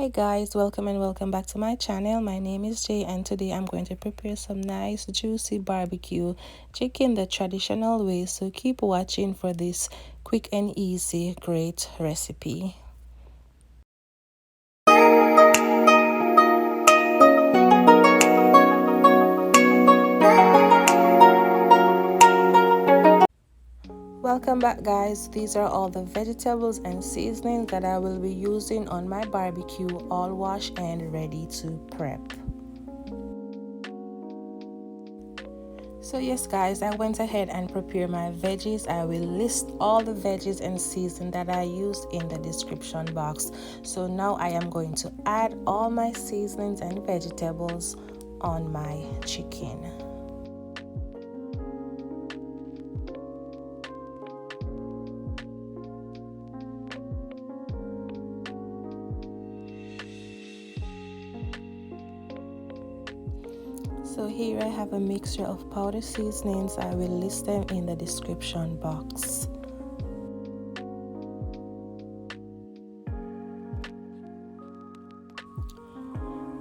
Hey guys, welcome and welcome back to my channel. My name is Jay and today I'm going to prepare some nice juicy barbecue chicken the traditional way, so keep watching for this quick and easy great recipe. Welcome back guys. These are all the vegetables and seasonings that I will be using on my barbecue, all washed and ready to prep. So yes guys, I went ahead and prepared my veggies. I will list all the veggies and seasonings that I used in the description box. So now I am going to add all my seasonings and vegetables on my chicken. So here I have a mixture of powder seasonings. I will list them in the description box.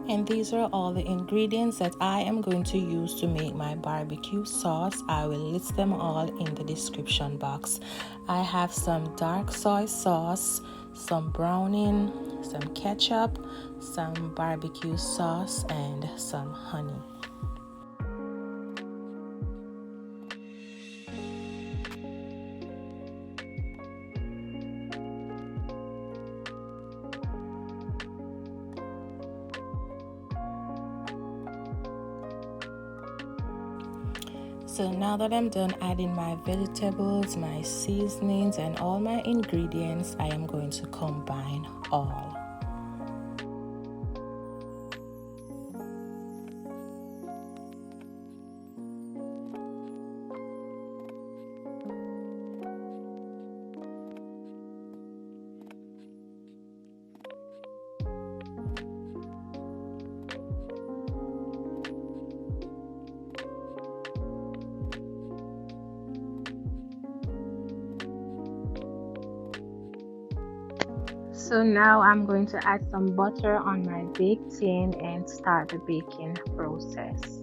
And these are all the ingredients that I am going to use to make my barbecue sauce. I will list them all in the description box. I have some dark soy sauce, some browning, some ketchup, some barbecue sauce, and some honey. So now that I'm done adding my vegetables, my seasonings, and all my ingredients, I am going to combine all. So now I'm going to add some butter on my bake tin and start the baking process.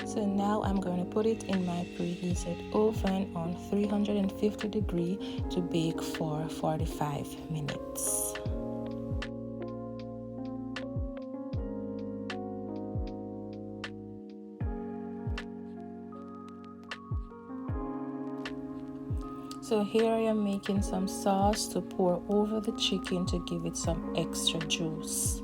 So now I'm going to put it in my preheated oven on 350 degrees to bake for 45 minutes. So here I am making some sauce to pour over the chicken to give it some extra juice.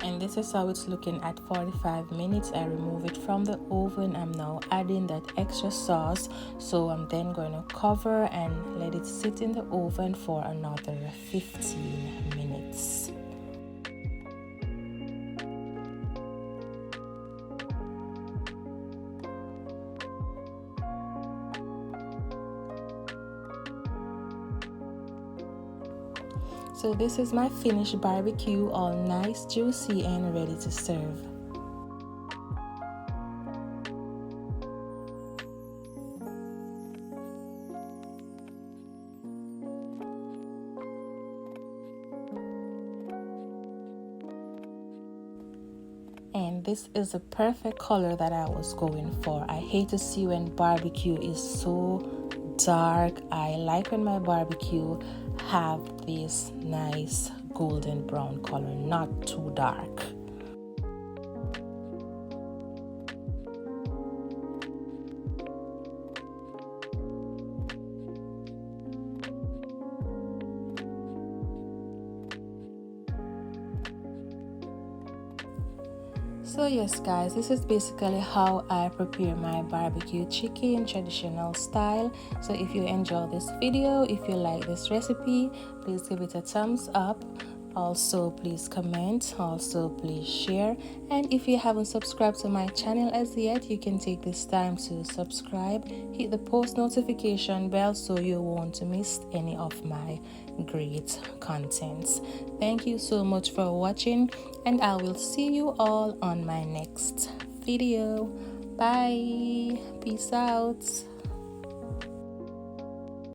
And this is how it's looking at 45 minutes. I remove it from the oven. I'm now adding that extra sauce. So I'm then going to cover and let it sit in the oven for another 15 minutes. So this is my finished barbecue, all nice, juicy, and ready to serve. And this is the perfect color that I was going for. I hate to see when barbecue is so dark. I like when my barbecue have this nice golden brown color, not too dark. So yes guys, this is basically how I prepare my barbecue chicken traditional style. So if you enjoy this video, if you like this recipe, please give it a thumbs up. Also please comment, also please share, and if you haven't subscribed to my channel as yet, you can take this time to subscribe, hit the post notification bell so you won't miss any of my great contents. Thank you so much for watching, and I will see you all on my next video. Bye, peace out.